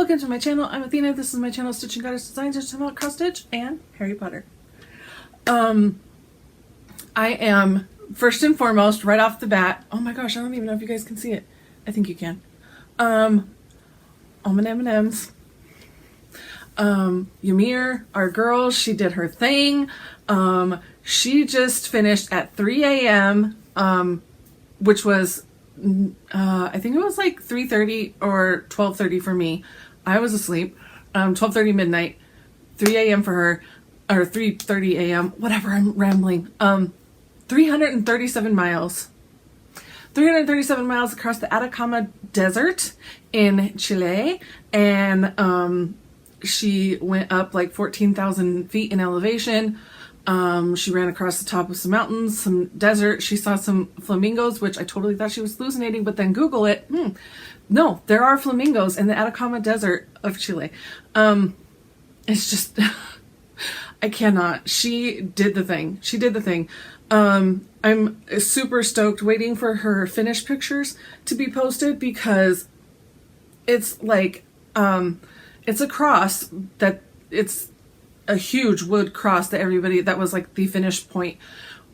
Welcome to my channel. I'm Athena. This is my channel, Stitching Goddess Designs, just about cross stitch and Harry Potter. I am first and foremost, right off the bat. Oh my gosh, I don't even know if you guys can see it. I think you can. Almond M&Ms. Ymir, our girl, she did her thing. She just finished at 3 a.m. Which was I think it was like 3:30 or 12:30 for me. I was asleep. 12:30 midnight, 3 a.m. for her, or 3:30 a.m. Whatever, I'm rambling. 337 miles. 337 miles across the Atacama Desert in Chile, and she went up like 14,000 feet in elevation. She ran across the top of some mountains, some desert. She saw some flamingos, which I totally thought she was hallucinating, but then Google it. No, there are flamingos in the Atacama Desert of Chile. It's just, I cannot. She did the thing. She did the thing. I'm super stoked waiting for her finished pictures to be posted, because it's like, it's a cross that it's a huge wood cross that everybody, that was like the finish point,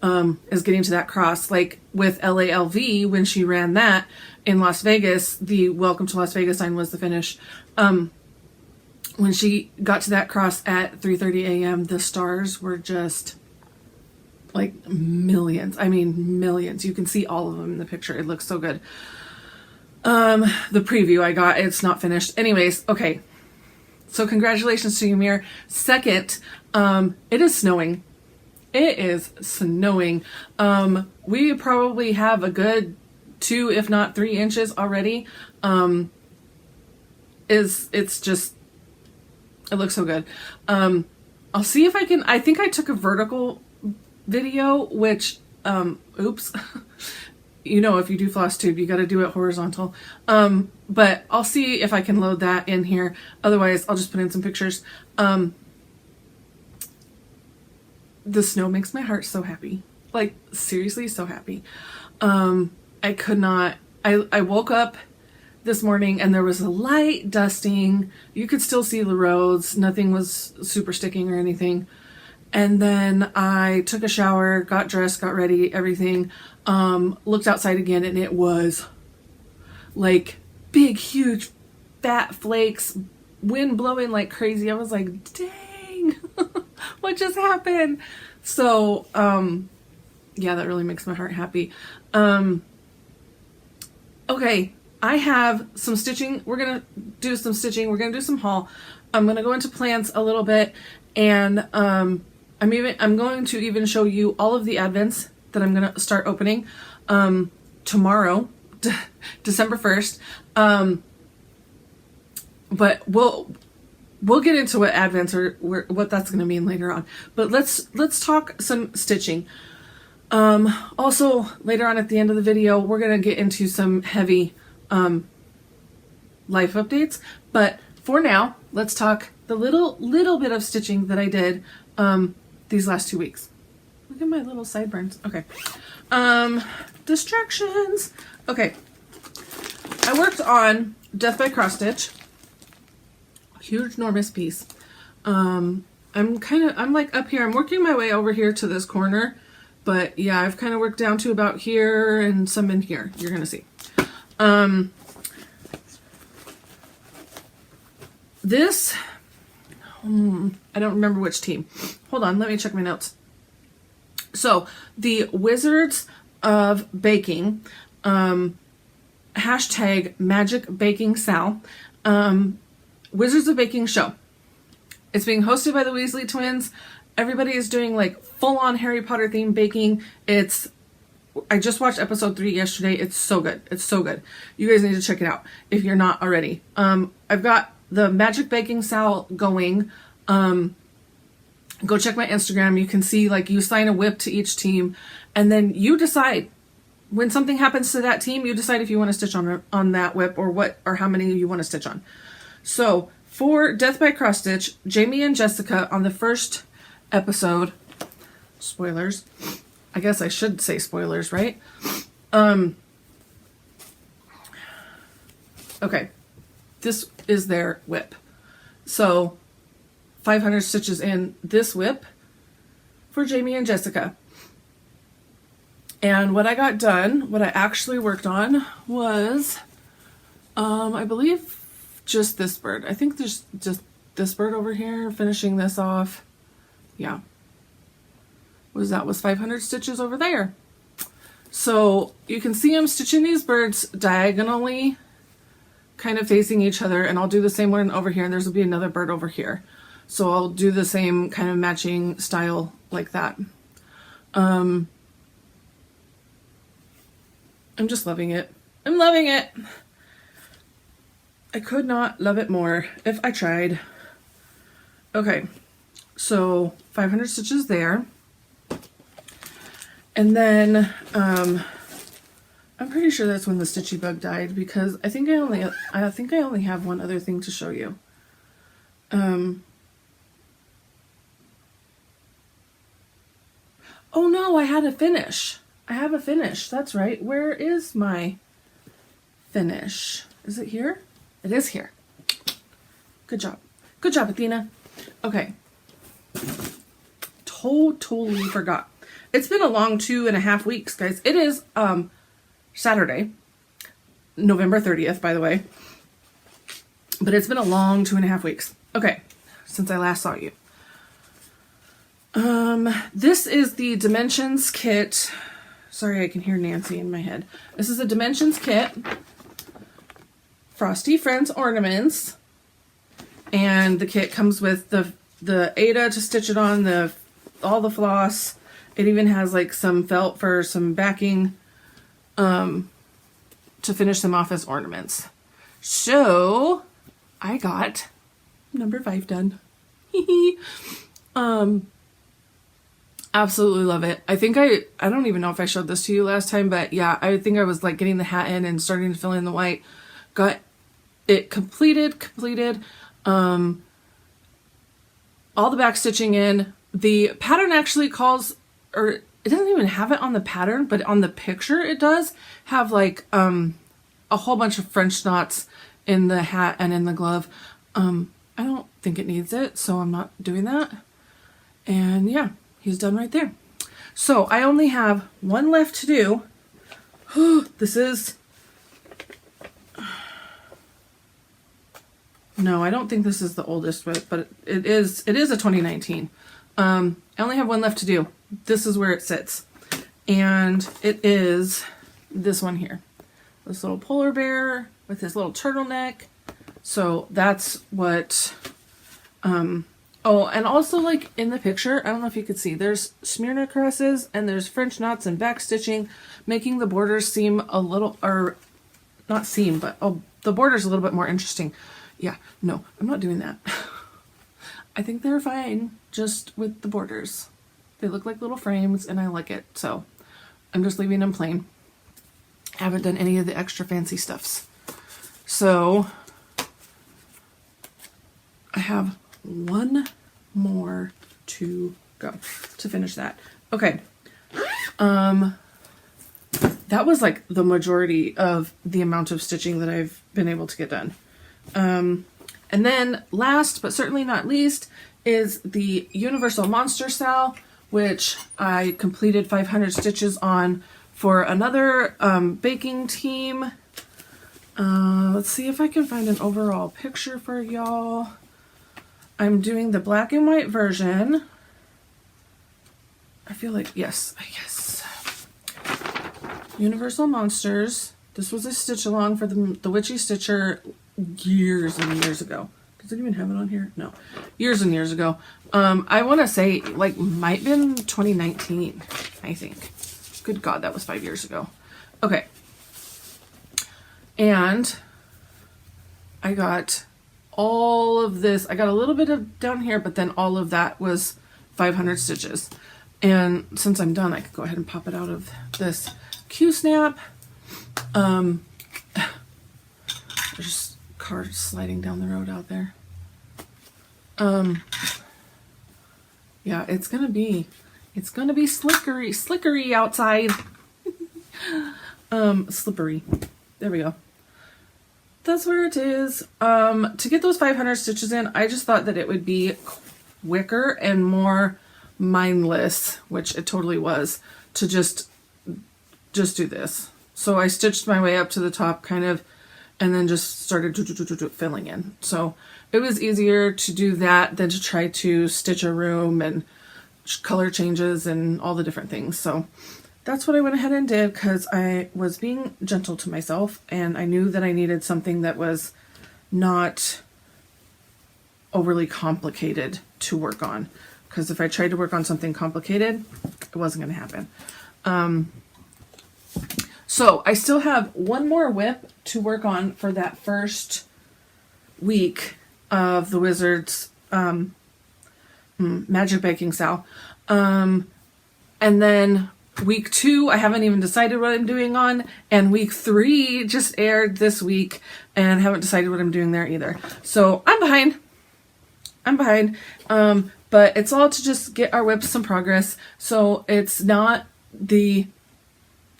is getting to that cross. Like with LALV, when she ran that in Las Vegas, the Welcome to Las Vegas sign was the finish. When she got to that cross at 3:30 a.m., the stars were just like millions. I mean, millions. You can see all of them in the picture. It looks so good. The preview I got, it's not finished. Anyways, okay. So congratulations to Ymir. Second, it is snowing. It is snowing. We probably have a good 2, if not 3 inches already. It's just, it looks so good. I'll see if I can, I think I took a vertical video, which, oops. You know, if you do Flosstube, you got to do it horizontal. But I'll see if I can load that in here. Otherwise, I'll just put in some pictures. The snow makes my heart so happy. Like, seriously, so happy. I could not... I woke up this morning and there was a light dusting. You could still see the roads. Nothing was super sticking or anything. And then I took a shower, got dressed, got ready, everything. Looked outside again, and it was like big, huge, fat flakes, wind blowing like crazy. I was like, dang, what just happened? So, yeah, that really makes my heart happy. Okay, I have some stitching. We're going to do some stitching. We're going to do some haul. I'm going to go into plants a little bit, and, I'm going to even show you all of the advents that I'm going to start opening tomorrow, December 1st. But we'll get into what advents or what that's going to mean later on. But let's talk some stitching. Also later on at the end of the video, we're going to get into some heavy life updates. But for now, let's talk the little bit of stitching that I did these last 2 weeks. Look at my little sideburns. Okay. Distractions. Okay. I worked on Death by Cross Stitch. Huge, enormous piece. I'm like up here. I'm working my way over here to this corner. But yeah, I've kind of worked down to about here and some in here. You're going to see. This... I don't remember which team. Hold on, let me check my notes. So, the Wizards of Baking, hashtag Magic Baking Sal, Wizards of Baking show. It's being hosted by the Weasley twins. Everybody is doing like full-on Harry Potter themed baking. I just watched episode 3 yesterday. It's so good. It's so good. You guys need to check it out if you're not already. I've got the Magic Baking Sal going. Go check my Instagram. You can see, like, you assign a whip to each team, and then you decide when something happens to that team, you decide if you want to stitch on that whip or how many you want to stitch on. So for Death by Cross Stitch, Jamie and Jessica on the first episode, spoilers, I guess I should say spoilers, right? Okay. this is their whip. So 500 stitches in this whip for Jamie and Jessica. And what I got done, what I actually worked on was, I believe just this bird. I think there's just this bird over here, finishing this off. Yeah. Was 500 stitches over there. So you can see I'm stitching these birds diagonally, kind of facing each other, and I'll do the same one over here, and there's will be another bird over here. So I'll do the same kind of matching style like that. I'm just loving it. I'm loving it. I could not love it more if I tried. Okay, so 500 stitches there. And then I'm pretty sure that's when the stitchy bug died, because I think I only have one other thing to show you. Oh no, I had a finish. I have a finish. That's right. Where is my finish? Is it here? It is here. Good job. Good job, Athena. Okay. Totally forgot. It's been a long 2.5 weeks, guys. It is Saturday, November 30th, by the way. But it's been a long 2.5 weeks. Okay, since I last saw you. This is the Dimensions kit. Sorry, I can hear Nancy in my head. This is a Dimensions kit. Frosty Friends ornaments. And the kit comes with the Ada to stitch it on, all the floss. It even has like some felt for some backing to finish them off as ornaments. So I got number 5 done. Absolutely love it. I think I don't even know if I showed this to you last time, but yeah, I think I was like getting the hat in and starting to fill in the white. Got it completed. All the back stitching in. The pattern actually calls, or it doesn't even have it on the pattern, but on the picture it does have like a whole bunch of French knots in the hat and in the glove. I don't think it needs it, so I'm not doing that. And yeah, he's done right there. So I only have one left to do. This is, no, I don't think this is the oldest whip, but it is a 2019. I only have one left to do. This is where it sits. And it is this one here. This little polar bear with his little turtleneck. So that's what, oh, and also like in the picture, I don't know if you could see, there's Smyrna crosses and there's French knots and back stitching, making the borders seem a little, or not seem, but the border's a little bit more interesting. Yeah, no, I'm not doing that. I think they're fine just with the borders. They look like little frames and I like it. So I'm just leaving them plain. I haven't done any of the extra fancy stuffs. So I have one more to go to finish that. Okay. That was like the majority of the amount of stitching that I've been able to get done. And then last, but certainly not least, is the Universal Monster Sal, which I completed 500 stitches on for another baking team. Let's see if I can find an overall picture for y'all. I'm doing the black and white version. I feel like, yes. Universal Monsters. This was a stitch along for the Witchy Stitcher years and years ago. Does it even have it on here? No. Years and years ago. I want to say like might have been 2019, I think. Good God, that was 5 years ago. Okay. And I got all of this. I got a little bit of down here, but then all of that was 500 stitches. And since I'm done, I could go ahead and pop it out of this Q-snap. There's cars sliding down the road out there. Yeah, it's gonna be slickery outside. Slippery. There we go. that's where it is. To get those 500 stitches in, I just thought that it would be quicker and more mindless, which it totally was, to just do this. So I stitched my way up to the top kind of, and then just started filling in. So it was easier to do that than to try to stitch a room and color changes and all the different things. So that's what I went ahead and did, because I was being gentle to myself, and I knew that I needed something that was not overly complicated to work on, because if I tried to work on something complicated, it wasn't going to happen. So I still have one more whip to work on for that first week of the Wizards Magic Baking Sal. And then week 2, I haven't even decided what I'm doing on, and week 3 just aired this week and haven't decided what I'm doing there either. So I'm behind. But it's all to just get our whips some progress. So it's not the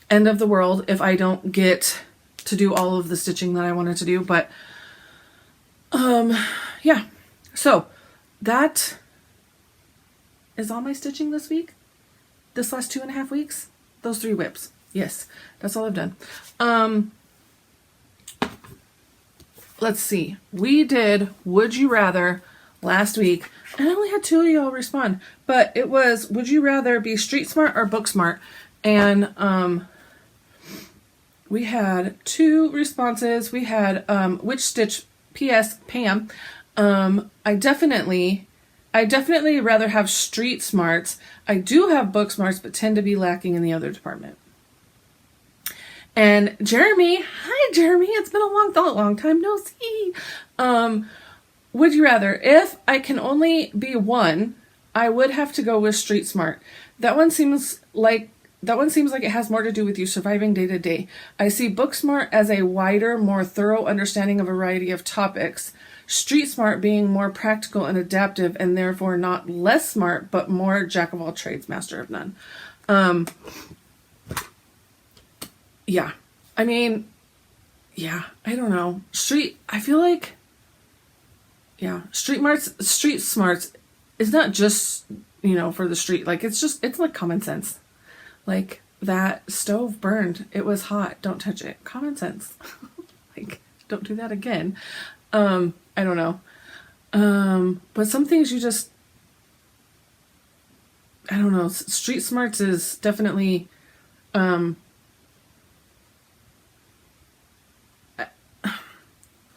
end of the world if I don't get to do all of the stitching that I wanted to do. But yeah. So that is all my stitching this week. This last 2.5 weeks, those 3 whips. Yes, that's all I've done. Let's see. We did Would You Rather last week, and I only had 2 of y'all respond, but it was, would you rather be street smart or book smart? And we had 2 responses. We had which stitch, P.S. Pam. I definitely rather have street smarts. I do have book smarts, but tend to be lacking in the other department. And Jeremy, hi Jeremy, it's been a long time no see. Would you rather? If I can only be one, I would have to go with street smart. That one seems like it has more to do with you surviving day to day. I see book smart as a wider, more thorough understanding of a variety of topics. Street smart being more practical and adaptive, and therefore not less smart, but more jack of all trades, master of none. Yeah. I mean, yeah, I don't know. I feel like, yeah, street smarts is not just, for the street. Like, it's like common sense. Like, that stove burned. It was hot. Don't touch it. Common sense. Like, don't do that again. I don't know. But some things you just, I don't know. Street smarts is definitely, I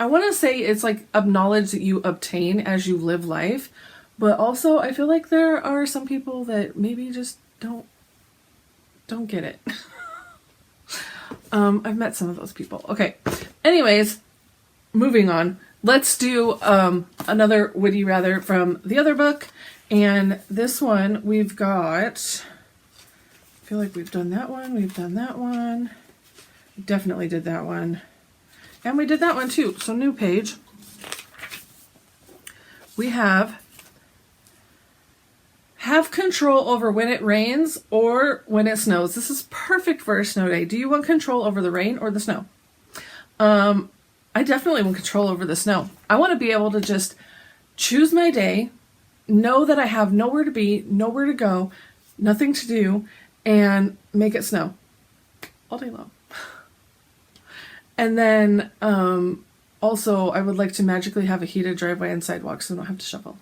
want to say it's like a knowledge that you obtain as you live life, but also I feel like there are some people that maybe just don't get it. I've met some of those people. Okay. Anyways, moving on. Let's do another Would You Rather from the other book. And this one we've got, I feel like we've done that one. We've done that one. Definitely did that one. And we did that one too. So new page. We have control over when it rains or when it snows. This is perfect for a snow day. Do you want control over the rain or the snow? I definitely want control over the snow. I want to be able to just choose my day, know that I have nowhere to be, nowhere to go, nothing to do, and make it snow all day long. And then also I would like to magically have a heated driveway and sidewalks so I don't have to shovel.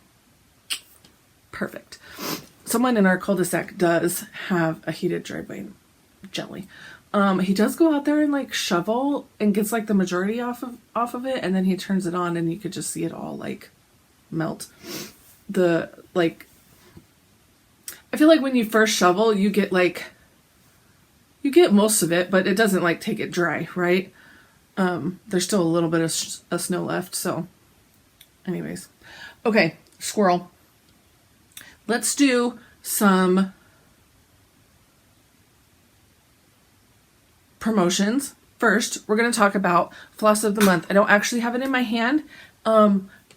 Perfect. Someone in our cul-de-sac does have a heated driveway, gently. He does go out there and like shovel and gets like the majority off of it, and then he turns it on and you could just see it all like melt. I feel like when you first shovel, you get most of it, but it doesn't like take it dry, right? There's still a little bit of snow left. So anyways, okay, squirrel. Let's do some promotions. First, we're going to talk about Floss of the Month. I don't actually have it in my hand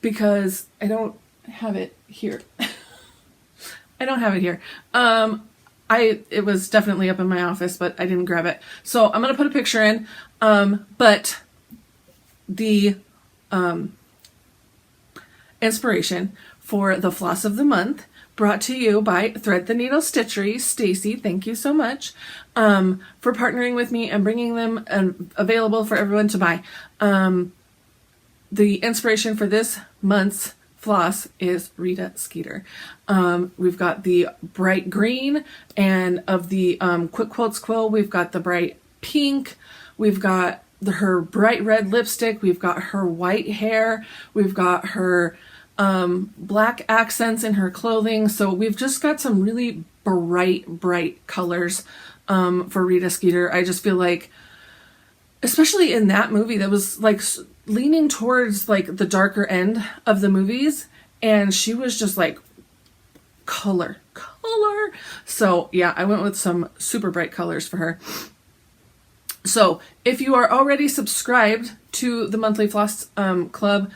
because I don't have it here. I don't have it here. It was definitely up in my office, but I didn't grab it. So I'm going to put a picture in. But the inspiration for the floss of the month, brought to you by Thread the Needle Stitchery. Stacy, thank you so much for partnering with me and bringing them available for everyone to buy. The inspiration for this month's floss is Rita Skeeter. We've got the bright green, and of the Quick Quilts quill, we've got the bright pink, we've got her bright red lipstick, we've got her white hair, we've got her black accents in her clothing. So we've just got some really bright colors for Rita Skeeter. I just feel like, especially in that movie that was like leaning towards like the darker end of the movies, and she was just like color. So yeah, I went with some super bright colors for her. So if you are already subscribed to the monthly floss club,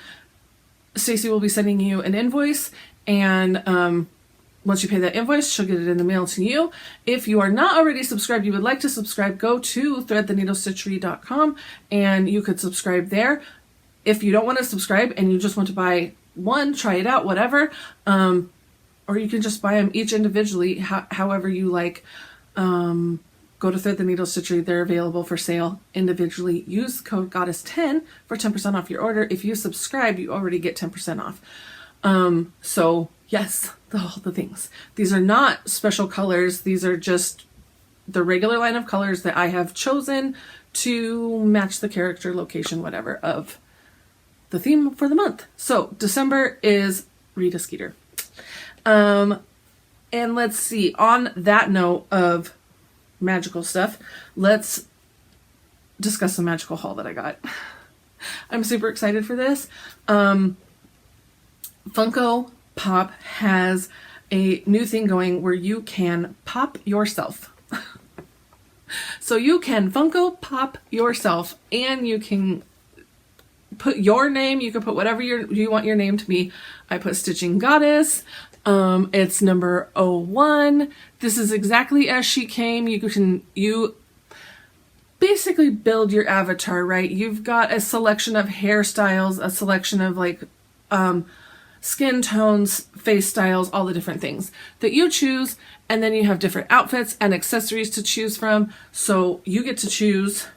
Stacy will be sending you an invoice, and once you pay that invoice, she'll get it in the mail to you. If you are not already subscribed, you would like to subscribe, go to threadtheneedlestitchery.com and you could subscribe there. If you don't want to subscribe and you just want to buy one, try it out, whatever, or you can just buy them each individually, however you like. Go to Thread the Needle Stitchery. They're available for sale individually. Use the code Goddess10 for 10% off your order. If you subscribe, you already get 10% off. So yes, all the things. These are not special colors. These are just the regular line of colors that I have chosen to match the character, location, whatever, of the theme for the month. So December is Rita Skeeter. And let's see, on that note of magical stuff, let's discuss the magical haul that I got. I'm super excited for this. Funko Pop has a new thing going where you can pop yourself. So you can Funko Pop yourself, and you can put your name. You can put whatever you want your name to be. I put Stitching Goddess. It's number 01. This is exactly as she came. You basically build your avatar, right? You've got a selection of hairstyles, a selection of like skin tones, face styles, all the different things that you choose, and then you have different outfits and accessories to choose from. So you get to choose.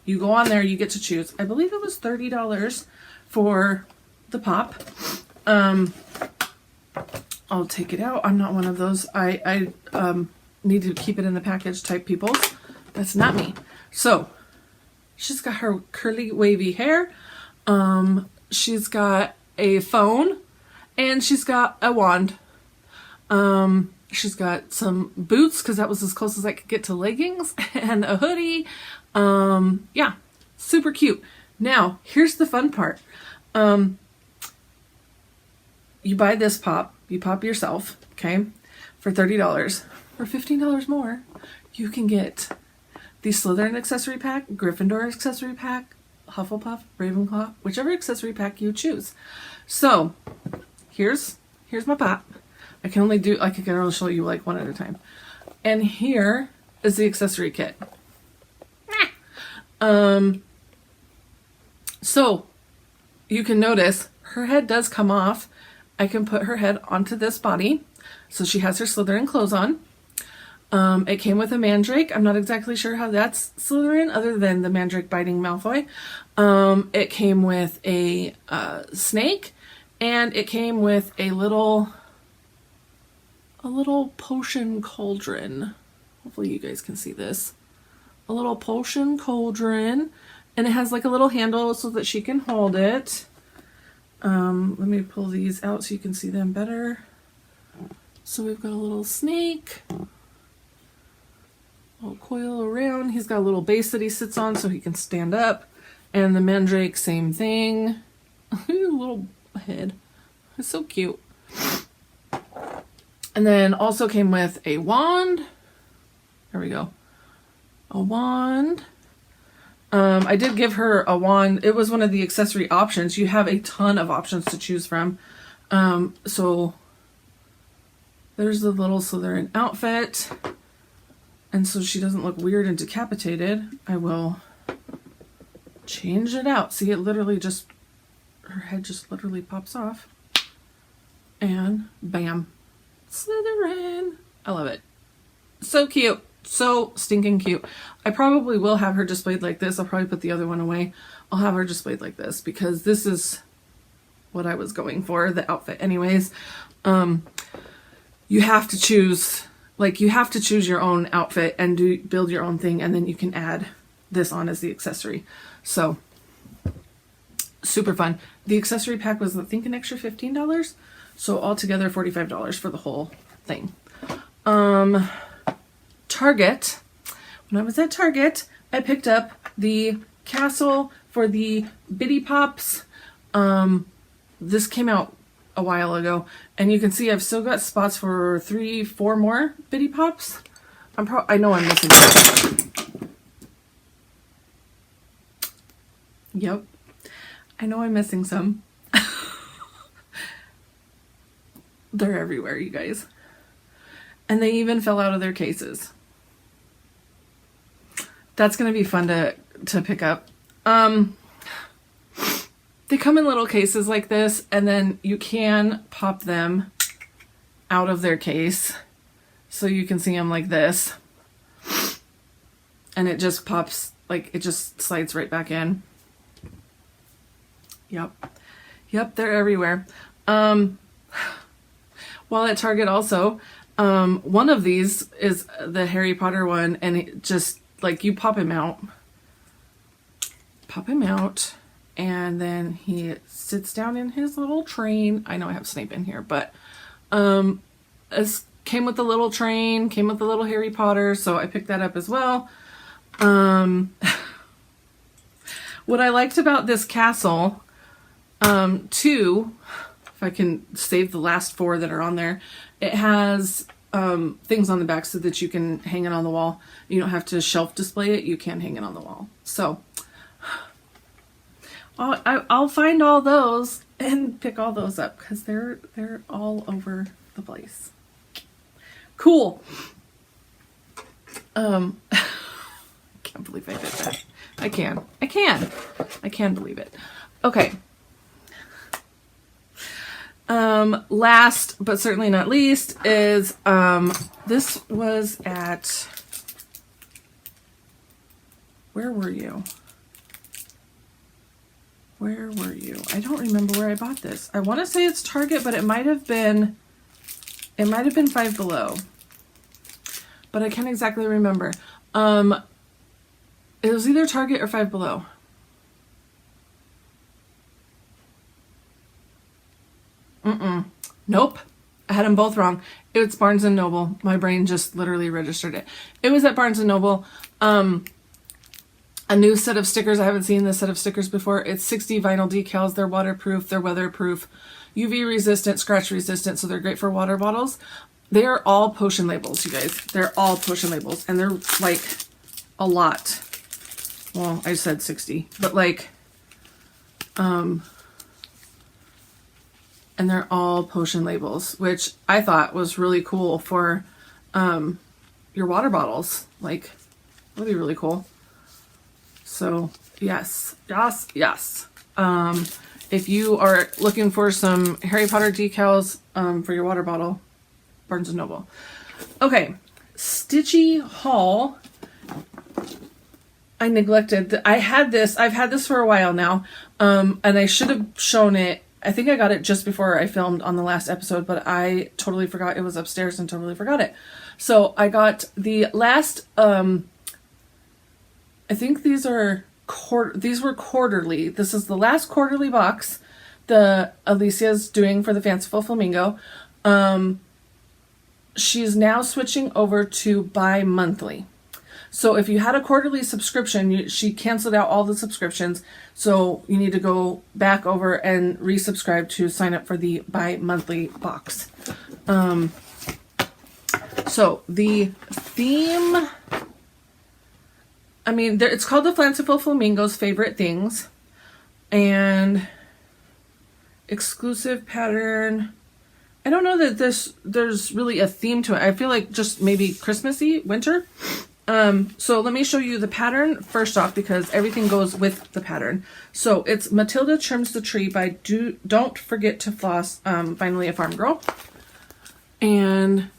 You go on there, you get to choose. I believe it was $30 for the pop. I'll take it out. I'm not one of those. I need to keep it in the package type people. That's not me. So she's got her curly wavy hair. She's got a phone, and she's got a wand. She's got some boots, because that was as close as I could get to leggings, and a hoodie. Yeah, super cute. Now, here's the fun part. You buy this pop, you pop yourself, okay, for $30. For $15 more, you can get the Slytherin accessory pack, Gryffindor accessory pack, Hufflepuff, Ravenclaw, whichever accessory pack you choose. So, here's my pop. I can only show you like one at a time. And here is the accessory kit. So you can notice her head does come off. I can put her head onto this body. So she has her Slytherin clothes on. It came with a mandrake. I'm not exactly sure how that's Slytherin other than the mandrake biting Malfoy. It came with a snake, and it came with a little potion cauldron. Hopefully you guys can see this. A little potion cauldron, and it has like a little handle so that she can hold it. Let me pull these out so you can see them better. So we've got a little snake. I'll coil around. He's got a little base that he sits on so he can stand up. And the mandrake, same thing. Little head. It's so cute. And then also came with a wand. There we go. A wand. I did give her a wand. It was one of the accessory options. You have a ton of options to choose from. So there's the little Slytherin outfit. And so she doesn't look weird and decapitated, I will change it out. See, it literally just, her head just literally pops off. And bam, Slytherin. I love it. So cute. So stinking cute. I probably will have her displayed like this. I'll probably put the other one away. I'll have her displayed like this because this is what I was going for, the outfit anyways. You have to choose, like, you have to choose your own outfit and build your own thing, and then you can add this on as the accessory. So super fun. The accessory pack was, I think, an extra $15. So altogether $45 for the whole thing. Target. When I was at Target, I picked up the castle for the Bitty Pops. This came out a while ago, and you can see I've still got spots for 3-4 more Bitty Pops. I know I'm missing some. Yep. I know I'm missing some. They're everywhere, you guys. And they even fell out of their cases. That's going to be fun to pick up. They come in little cases like this, and then you can pop them out of their case. So you can see them like this. And it just pops, like, it just slides right back in. Yep. Yep, they're everywhere. While at Target also, one of these is the Harry Potter one, and it just, like, you pop him out, and then he sits down in his little train. I know I have Snape in here, but it came with the little train, came with the little Harry Potter, so I picked that up as well. What I liked about this castle, too, if I can save the last 4 that are on there, it has things on the back so that you can hang it on the wall. You don't have to shelf display it. You can hang it on the wall. So I'll find all those and pick all those up because they're all over the place. Cool. I can't believe I did that. I can believe it. Okay. Last but certainly not least is this was at, where were you? I don't remember where I bought this. I want to say it's Target, but it might have been Five Below, but I can't exactly remember. It was either Target or Five Below. Nope. I had them both wrong. It's Barnes & Noble. My brain just literally registered it. It was at Barnes & Noble. A new set of stickers. I haven't seen this set of stickers before. It's 60 vinyl decals. They're waterproof. They're weatherproof. UV resistant, scratch resistant. So they're great for water bottles. They are all potion labels, you guys. They're all potion labels. And they're like a lot. Well, I said 60. But like... and they're all potion labels, which I thought was really cool for your water bottles. Like, that'd be really cool. So, yes. If you are looking for some Harry Potter decals for your water bottle, Barnes & Noble. Okay, Stitchy haul. I neglected. I've had this for a while now, and I should have shown it. I think I got it just before I filmed on the last episode, but I totally forgot it was upstairs and totally forgot it. So I got the last, I think these were quarterly. This is the last quarterly box the Alicia's doing for the Fanciful Flamingo. She's now switching over to bi-monthly. So if you had a quarterly subscription, she canceled out all the subscriptions. So you need to go back over and resubscribe to sign up for the bi-monthly box. So the theme, I mean, it's called the Fanciful Flamingo's Favorite Things. And exclusive pattern. I don't know that there's really a theme to it. I feel like just maybe Christmassy, winter. So let me show you the pattern first off, because everything goes with the pattern. So it's Matilda Trims the Tree by Don't Forget to Floss, Finally a Farm Girl. And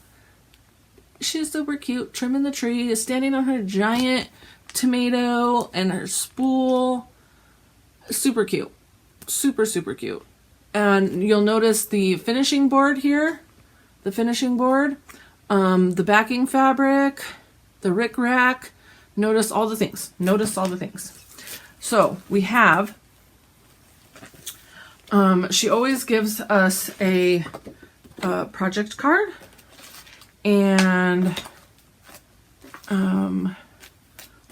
she's super cute, trimming the tree, standing on her giant tomato and her spool. Super cute. Super, super cute. And you'll notice the finishing board here, the finishing board, the backing fabric, the rickrack. Notice all the things. Notice all the things. So we have, she always gives us a project card and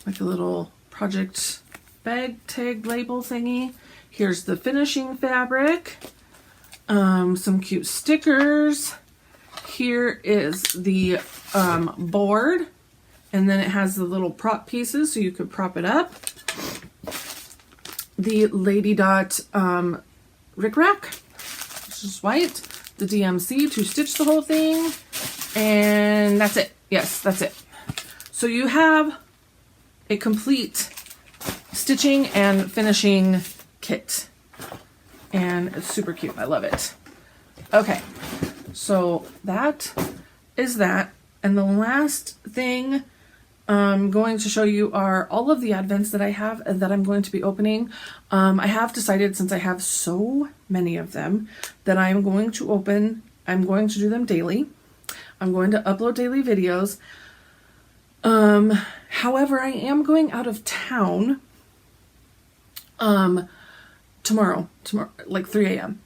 like a little project bag tag label thingy. Here's the finishing fabric, some cute stickers. Here is the board, and then it has the little prop pieces so you could prop it up. The Lady Dot rickrack, which is white. The DMC to stitch the whole thing, and that's it. Yes, that's it. So you have a complete stitching and finishing kit, and it's super cute. I love it. Okay, so that is that, and the last thing I'm going to show you are all of the advents that I have and that I'm going to be opening. I have decided, since I have so many of them, that I'm going to open, I'm going to do them daily. I'm going to upload daily videos. However, I am going out of town tomorrow, like 3 a.m.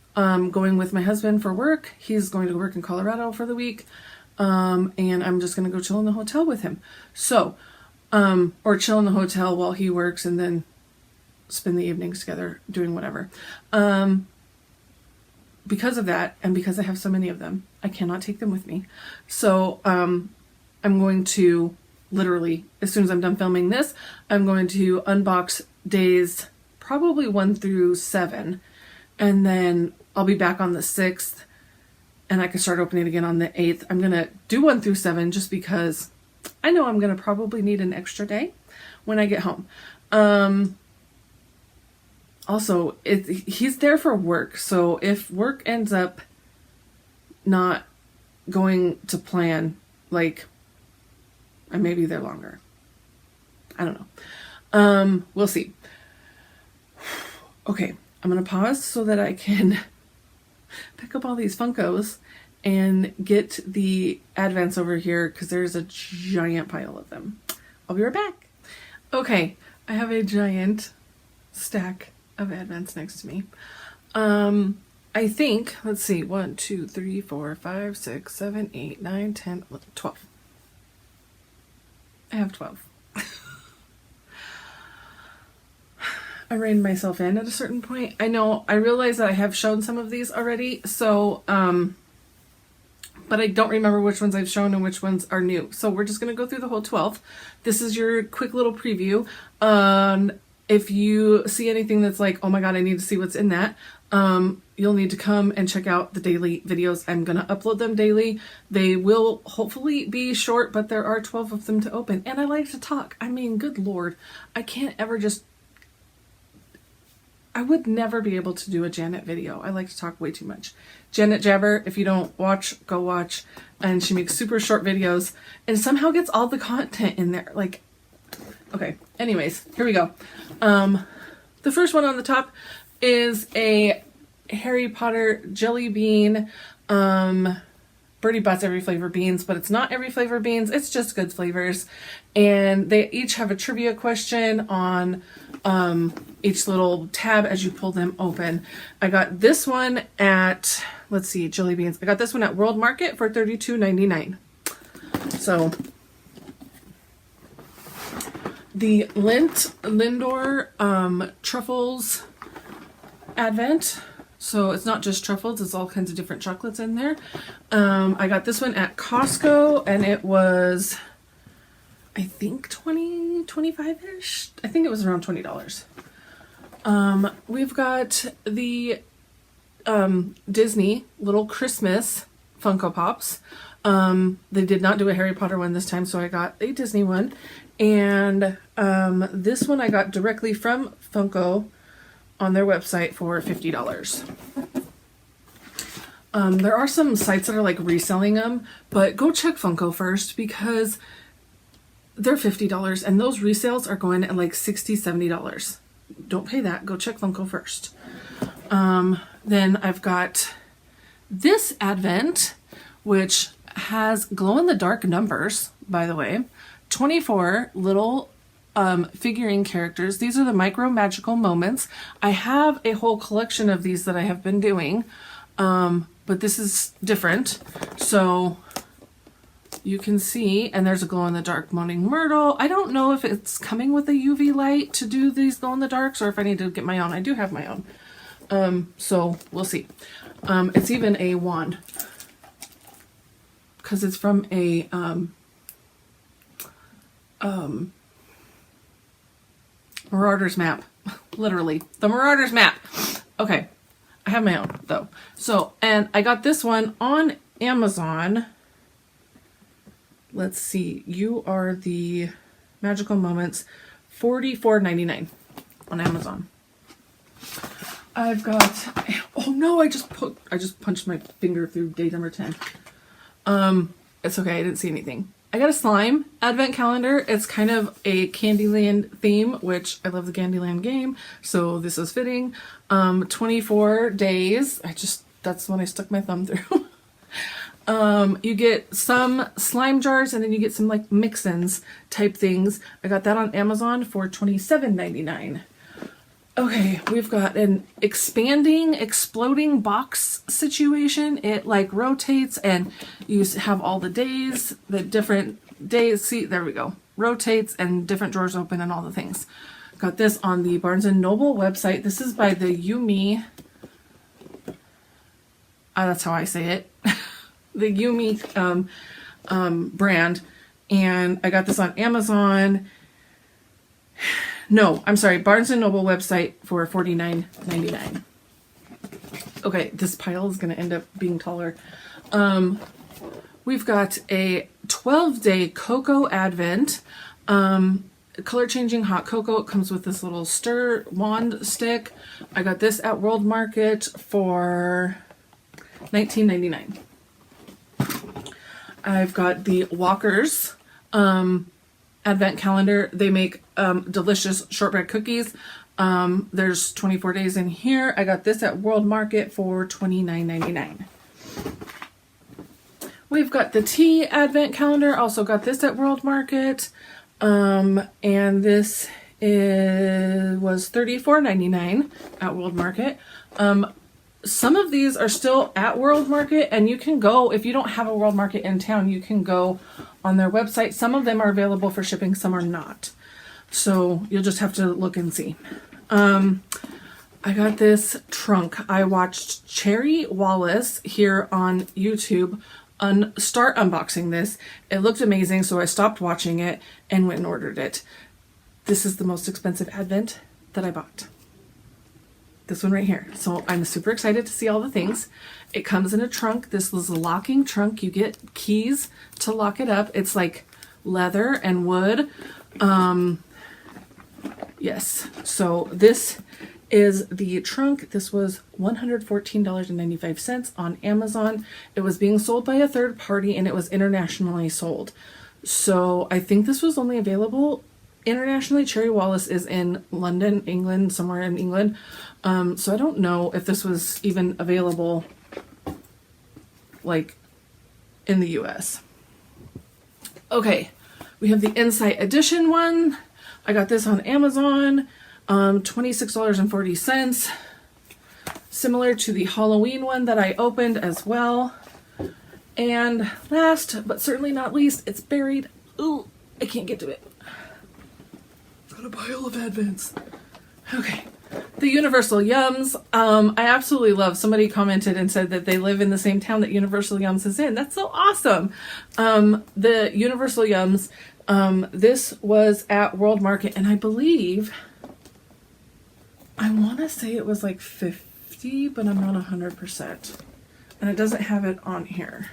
Going with my husband for work. He's going to work in Colorado for the week. And I'm just going to go chill in the hotel with him. So, or chill in the hotel while he works and then spend the evenings together doing whatever. Because of that, and because I have so many of them, I cannot take them with me. So, I'm going to literally, as soon as I'm done filming this, I'm going to unbox days probably 1 through 7. And then I'll be back on the 6th. And I can start opening again on the 8th. I'm going to do 1 through 7 just because I know I'm going to probably need an extra day when I get home. Also, he's there for work. So if work ends up not going to plan, like, I may be there longer. I don't know. We'll see. Okay, I'm going to pause so that I can pick up all these Funkos and get the advents over here because there's a giant pile of them. I'll be right back. Okay, I have a giant stack of advents next to me. I think, let's see, 1, 2, 3, 4, 5, 6, 7, 8, 9, 10, 11, 12. I have 12. I reined myself in at a certain point. I know, I realize that I have shown some of these already, so, but I don't remember which ones I've shown and which ones are new. So we're just going to go through the whole 12. This is your quick little preview. If you see anything that's like, oh my God, I need to see what's in that, you'll need to come and check out the daily videos. I'm going to upload them daily. They will hopefully be short, but there are 12 of them to open. And I like to talk. I mean, good Lord, I can't ever just, I would never be able to do a Janet video. I like to talk way too much. Janet Jabber, if you don't watch, go watch. And she makes super short videos and somehow gets all the content in there. Like, okay, anyways, here we go. The first one on the top is a Harry Potter jelly bean. Birdie Bots every flavor beans, but it's not every flavor beans. It's just good flavors. And they each have a trivia question on each little tab as you pull them open. I got this one at, let's see, jelly beans. I got this one at World Market for $32.99. So the Lindor truffles advent. So it's not just truffles, it's all kinds of different chocolates in there. I got this one at Costco and it was, I think 25-ish. I think it was around $20. We've got the Disney little Christmas Funko Pops. They did not do a Harry Potter one this time, so I got a Disney one. And this one I got directly from Funko on their website for $50. There are some sites that are like reselling them, but go check Funko first because they're $50 and those resales are going at like $60, $70. Don't pay that. Go check Funko first. Then I've got this Advent, which has glow-in-the-dark numbers, by the way. 24 little figurine characters. These are the micro magical moments. I have a whole collection of these that I have been doing, but this is different. So you can see, and there's a glow-in-the-dark moaning myrtle. I don't know if it's coming with a UV light to do these glow-in-the-darks or if I need to get my own. I do have my own. So we'll see. It's even a wand because it's from a Marauders map. Literally the Marauders map. Okay, I have my own though. So, and I got this one on Amazon. Let's see, You Are the Magical Moments, $44.99 on Amazon. I've got, oh no, I just punched my finger through day number 10. It's okay, I didn't see anything. I got a slime advent calendar. It's kind of a Candyland theme, which I love the Candyland game, so this is fitting. 24 days. That's when I stuck my thumb through. You get some slime jars and then you get some like mix-ins type things. I got that on Amazon for $27.99. Okay, we've got an expanding, exploding box situation. It like rotates and you have all the days, the different days. See, there we go. Rotates and different drawers open and all the things. Got this on the Barnes & Noble website. This is by the Yumi. That's how I say it. The Yumi brand. And I got this on Amazon. No, I'm sorry, Barnes & Noble website for $49.99. Okay, this pile is going to end up being taller. We've got a 12-day cocoa advent. Color-changing hot cocoa. It comes with this little stir wand stick. I got this at World Market for $19.99. I've got the Walkers advent calendar. They make delicious shortbread cookies. There's 24 days in here. I got this at World Market for $29.99. We've got the tea advent calendar. Also got this at World Market. And this was $34.99 at World Market. Some of these are still at World Market, and you can go, if you don't have a World Market in town, you can go on their website. Some of them are available for shipping, some are not. So you'll just have to look and see. I got this trunk. I watched Cherry Wallace here on YouTube start unboxing this. It looked amazing, so I stopped watching it and went and ordered it. This is the most expensive advent that I bought. This one right here. So I'm super excited to see all the things. It comes in a trunk. This is a locking trunk. You get keys to lock it up. It's like leather and wood. Yes. So this is the trunk. This was $114.95 on Amazon. It was being sold by a third party and it was internationally sold. So I think this was only available internationally. Cherry Wallace is in London, England, somewhere in England. So I don't know if this was even available like in the US. Okay, we have the Insight Edition one. I got this on Amazon, $26.40. Similar to the Halloween one that I opened as well. And last, but certainly not least, it's buried. Ooh, I can't get to it. Got a pile of advents. Okay. The Universal Yums. I absolutely love. Somebody commented and said that they live in the same town that Universal Yums is in. That's so awesome. The Universal Yums. This was at World Market, and I believe, I want to say it was like $50, but I'm not 100%. And it doesn't have it on here.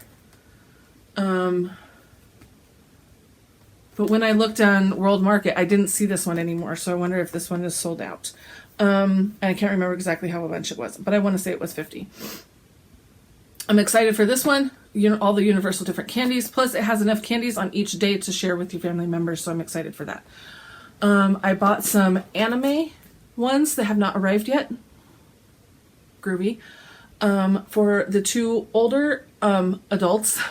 But when I looked on World Market, I didn't see this one anymore. So I wonder if this one is sold out. And I can't remember exactly how much it was, but I want to say it was 50. I'm excited for this one. You know, all the universal different candies. Plus it has enough candies on each day to share with your family members. So I'm excited for that. I bought some anime ones that have not arrived yet. Groovy. For the two older adults,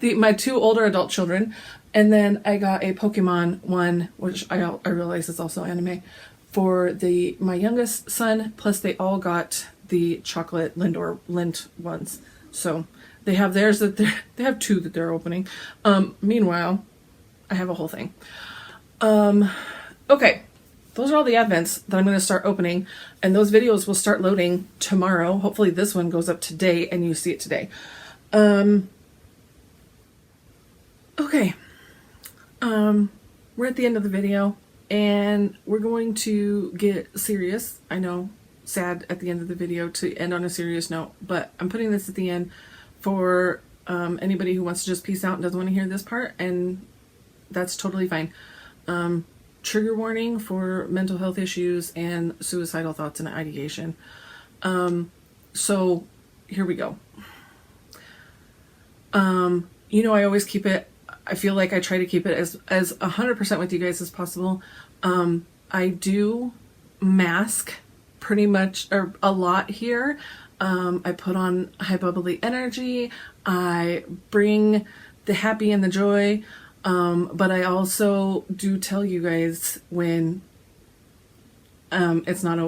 my two older adult children, and then I got a Pokemon one, which I realize is also anime, for my youngest son. Plus, they all got the chocolate Lint ones, so they have theirs they have two that they're opening. Meanwhile, I have a whole thing. Okay. Those are all the advents that I'm going to start opening, and those videos will start loading tomorrow. Hopefully this one goes up today and you see it today. Okay. We're at the end of the video and we're going to get serious. I know, sad at the end of the video to end on a serious note, but I'm putting this at the end for anybody who wants to just peace out and doesn't want to hear this part, and that's totally fine. Trigger warning for mental health issues and suicidal thoughts and ideation. So here we go. You know, I always keep it, I feel like I try to keep it as 100% with you guys as possible. I do mask pretty much, or a lot here. I put on high bubbly energy. I bring the happy and the joy. But I also do tell you guys when it's not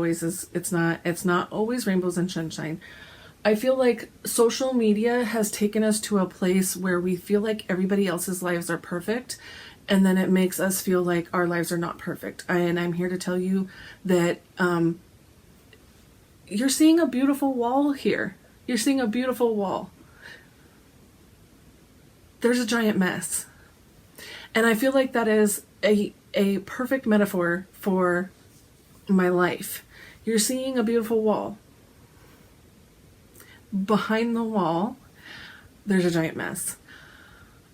always rainbows and sunshine. I feel like social media has taken us to a place where we feel like everybody else's lives are perfect, and then it makes us feel like our lives are not perfect. And I'm here to tell you that you're seeing a beautiful wall here. You're seeing a beautiful wall. There's a giant mess. And I feel like that is a perfect metaphor for my life. You're seeing a beautiful wall. Behind the wall, there's a giant mess.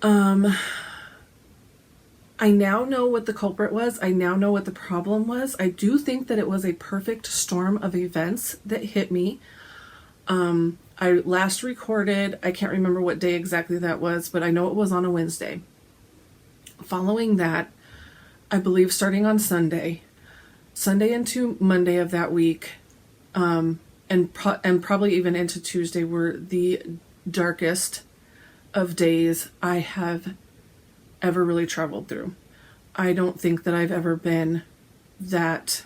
I now know what the culprit was. I now know what the problem was. I do think that it was a perfect storm of events that hit me. I last recorded, I can't remember what day exactly that was, but I know it was on a Wednesday. Following that, I believe starting on Sunday into Monday of that week, and probably even into Tuesday were the darkest of days I have ever really traveled through. I don't think that I've ever been that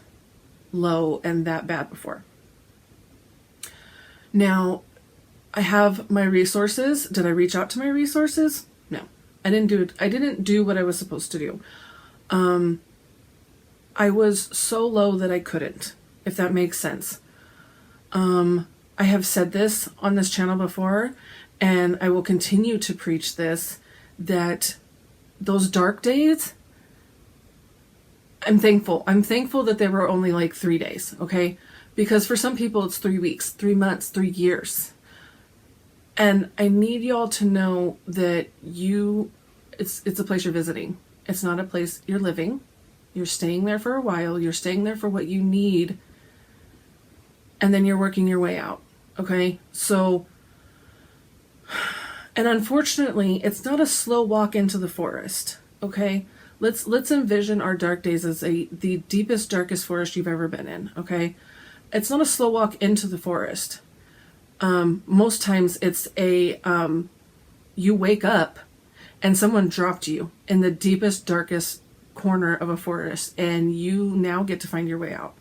low and that bad before. Now, I have my resources. Did I reach out to my resources? No. I didn't do what I was supposed to do. I was so low that I couldn't, if that makes sense. I have said this on this channel before, and I will continue to preach this, that those dark days, I'm thankful. I'm thankful that they were only like 3 days, okay? Because for some people it's 3 weeks, 3 months, 3 years. And I need y'all to know that it's a place you're visiting. It's not a place you're living. You're staying there for a while. You're staying there for what you need. And then you're working your way out. Okay? So, and unfortunately, it's not a slow walk into the forest. Okay? Let's envision our dark days as the deepest, darkest forest you've ever been in. Okay? It's not a slow walk into the forest. Most times it's you wake up and someone dropped you in the deepest, darkest corner of a forest, and you now get to find your way out.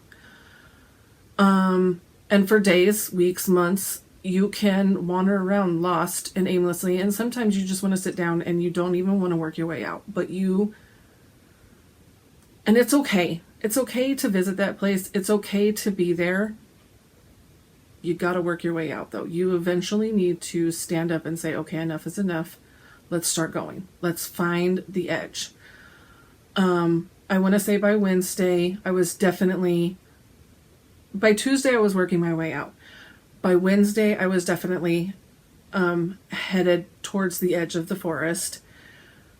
And for days, weeks, months, you can wander around lost and aimlessly, and sometimes you just want to sit down and you don't even want to work your way out. And it's okay. It's okay to visit that place. It's okay to be there. You got to work your way out, though. You eventually need to stand up and say, okay, enough is enough. Let's start going. Let's find the edge. I want to say by Wednesday, by Tuesday, I was working my way out. By Wednesday, I was definitely headed towards the edge of the forest.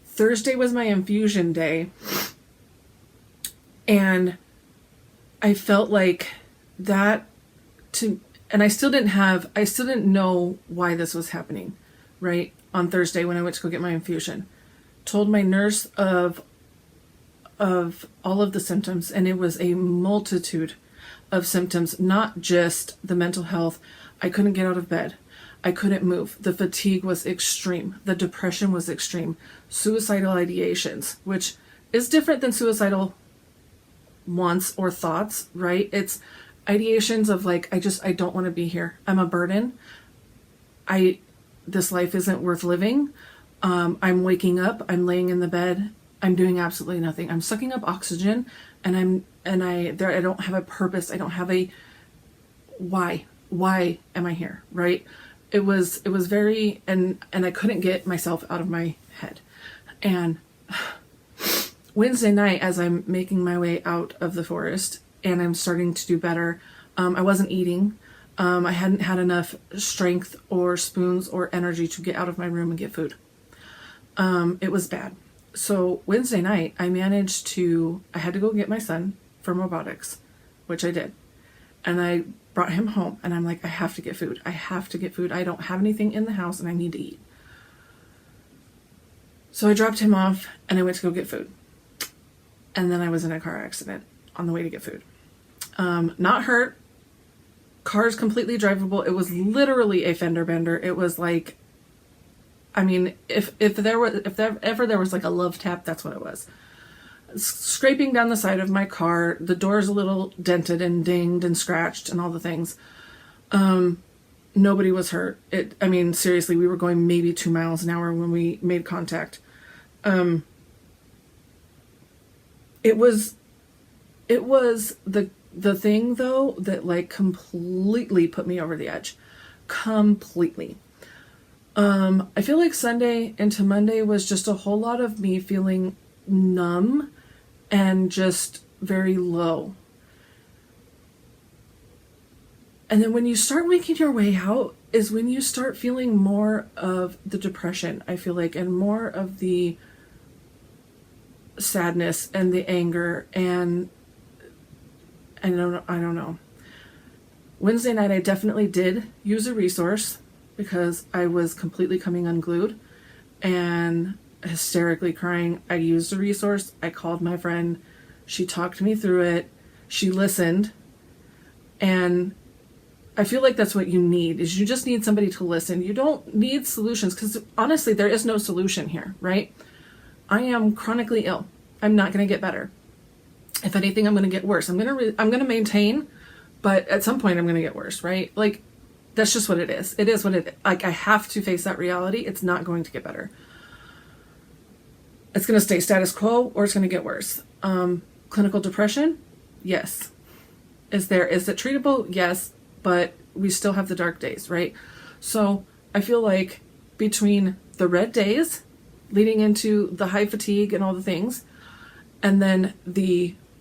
Thursday was my infusion day, and I felt like that and I still didn't know why this was happening, right? On Thursday when I went to go get my infusion. Told my nurse of all of the symptoms, and it was a multitude of symptoms, not just the mental health. I couldn't get out of bed. I couldn't move. The fatigue was extreme. The depression was extreme. Suicidal ideations, which is different than suicidal wants or thoughts, right? It's ideations of like, I don't want to be here. I'm a burden. This life isn't worth living. I'm waking up. I'm laying in the bed. I'm doing absolutely nothing. I'm sucking up oxygen, and I don't have a purpose. I don't have a why. Why am I here? Right? It was very, and I couldn't get myself out of my head. And Wednesday night, as I'm making my way out of the forest and I'm starting to do better, I wasn't eating. I hadn't had enough strength or spoons or energy to get out of my room and get food. It was bad. So Wednesday night, I had to go get my son from robotics, which I did. And I brought him home, and I'm like, I have to get food. I have to get food. I don't have anything in the house, and I need to eat. So I dropped him off, and I went to go get food. And then I was in a car accident on the way to get food. Not hurt. Car's completely drivable. It was literally a fender bender. It was like, I mean, if ever there was like a love tap, that's what it was. Scraping down the side of my car. The door's a little dented and dinged and scratched and all the things. Nobody was hurt. Seriously, we were going maybe 2 miles an hour when we made contact. It was the thing though that like completely put me over the edge. Completely. I feel like Sunday into Monday was just a whole lot of me feeling numb and just very low. And then when you start making your way out is when you start feeling more of the depression, I feel like, and more of the sadness and the anger, and I don't know. Wednesday night I definitely did use a resource because I was completely coming unglued and hysterically crying. I used a resource. I called my friend. She talked me through it. She listened. And I feel like that's what you need, is you just need somebody to listen. You don't need solutions, because honestly, there is no solution here, right? I am chronically ill. I'm not going to get better. If anything, I'm going to get worse. I'm going to maintain, but at some point I'm going to get worse, right? Like, that's just what it is. It is what it is. Like, I have to face that reality. It's not going to get better. It's going to stay status quo, or it's going to get worse. Clinical depression? Yes. Is it treatable? Yes. But we still have the dark days, right? So I feel like between the red days leading into the high fatigue and all the things, and then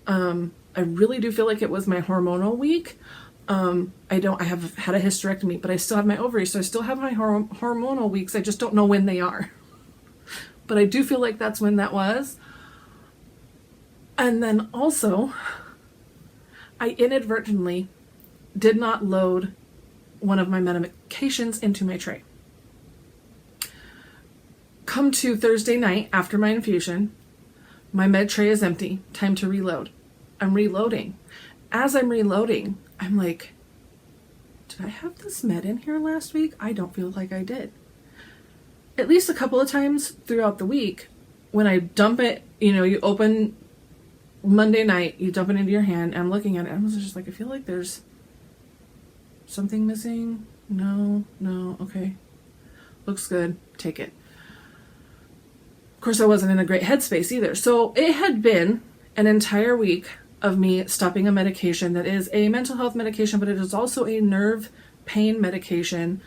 I really do feel like it was my hormonal week. I have had a hysterectomy, but I still have my ovaries, so I still have my hormonal weeks. I just don't know when they are. But I do feel like that's when that was. And then also, I inadvertently did not load one of my medications into my tray. Come to Thursday night after my infusion, my med tray is empty. Time to reload. I'm reloading. As I'm reloading, I'm like, did I have this med in here last week? I don't feel like I did. At least a couple of times throughout the week, when I dump it, you open Monday night, you dump it into your hand, and I'm looking at it, and I was just like, I feel like there's something missing. No, okay. Looks good. Take it. Of course, I wasn't in a great headspace either. So it had been an entire week of me stopping a medication that is a mental health medication, but it is also a nerve pain medication.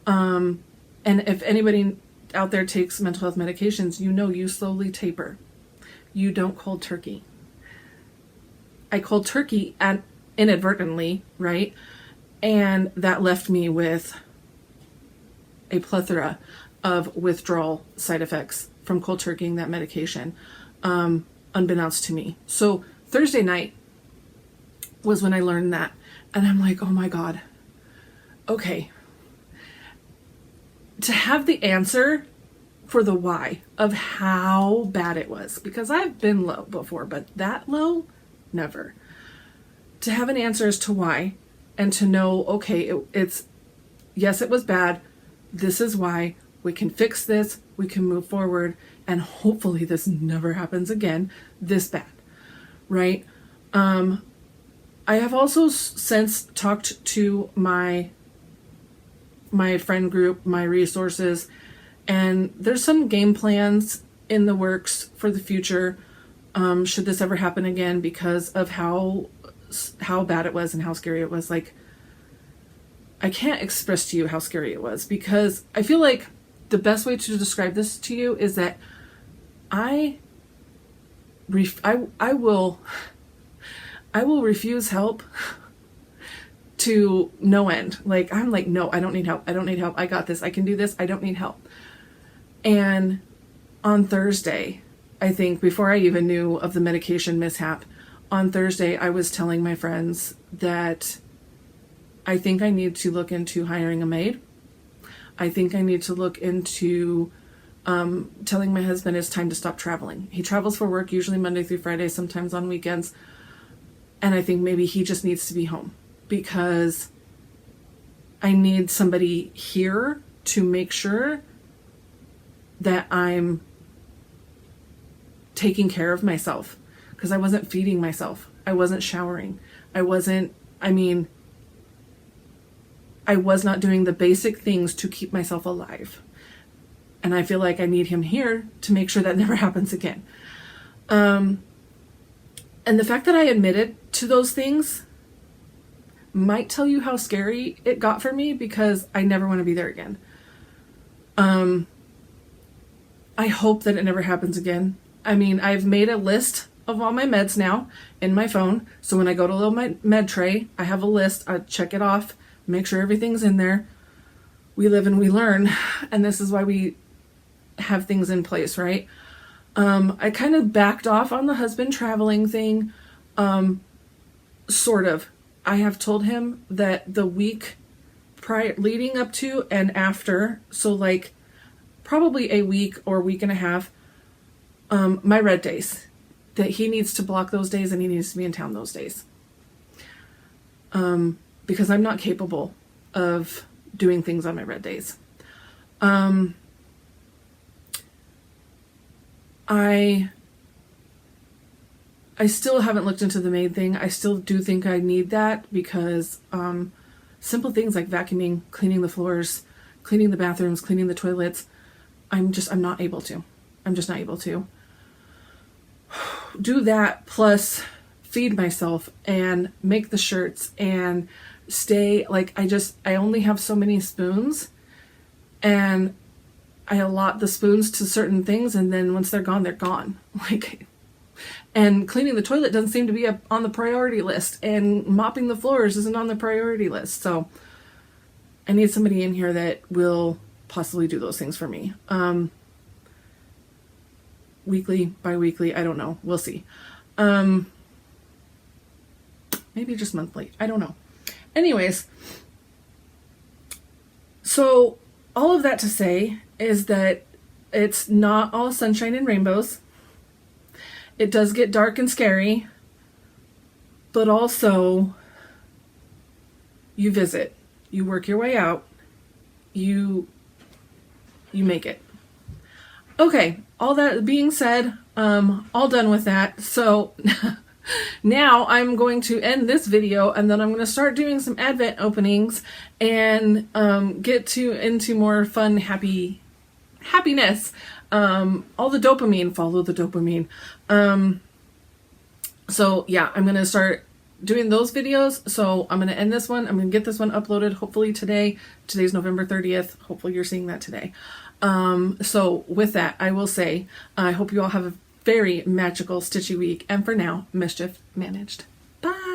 And if anybody out there takes mental health medications, you slowly taper. You don't cold turkey. I cold turkey inadvertently, right? And that left me with a plethora of withdrawal side effects from cold turkeying that medication, unbeknownst to me. So Thursday night was when I learned that. And I'm like, oh my God. Okay. To have the answer for the why of how bad it was, because I've been low before, but that low, never. To have an answer as to why, and to know, okay, it's, yes, it was bad. This is why. We can fix this. We can move forward. And hopefully this never happens again this bad, right? I have also since talked to my friend group, my resources, and there's some game plans in the works for the future, should this ever happen again, because of how bad it was and how scary it was. Like, I can't express to you how scary it was, because I feel like the best way to describe this to you is that I will refuse help to no end. Like, I'm like, no, I don't need help. I don't need help. I got this. I can do this. I don't need help. And on Thursday, I think before I even knew of the medication mishap, on Thursday, I was telling my friends that I think I need to look into hiring a maid. I think I need to look into telling my husband it's time to stop traveling. He travels for work, usually Monday through Friday, sometimes on weekends. And I think maybe he just needs to be home, because I need somebody here to make sure that I'm taking care of myself, because I wasn't feeding myself. I wasn't showering. I was not doing the basic things to keep myself alive. And I feel like I need him here to make sure that never happens again. And the fact that I admitted to those things might tell you how scary it got for me, because I never want to be there again. I hope that it never happens again. I mean, I've made a list of all my meds now in my phone. So when I go to my med tray, I have a list. I check it off, make sure everything's in there. We live and we learn. And this is why we have things in place, right? I kind of backed off on the husband traveling thing. Sort of. I have told him that the week prior, leading up to and after, so like probably a week or week and a half, my red days, that he needs to block those days and he needs to be in town those days. Because I'm not capable of doing things on my red days. I still haven't looked into the maid thing. I still do think I need that, because simple things like vacuuming, cleaning the floors, cleaning the bathrooms, cleaning the toilets, I'm not able to. I'm just not able to do that, plus feed myself and make the shirts and stay, like, I only have so many spoons, and I allot the spoons to certain things, and then once they're gone, they're gone. Like, and cleaning the toilet doesn't seem to be on the priority list, and mopping the floors isn't on the priority list. So I need somebody in here that will possibly do those things for me. Weekly, bi-weekly, I don't know. We'll see. Maybe just monthly. I don't know. Anyways, so all of that to say is that it's not all sunshine and rainbows. It does get dark and scary, but also you visit, you work your way out, you make it. Okay, all that being said, all done with that. So now I'm going to end this video, and then I'm going to start doing some Advent openings and get into more fun, happiness. All the dopamine, follow the dopamine. So yeah, I'm going to start doing those videos. So I'm going to end this one. I'm going to get this one uploaded hopefully today. Today's November 30th. Hopefully you're seeing that today. So with that, I will say, I hope you all have a very magical Stitchy week. And for now, mischief managed. Bye.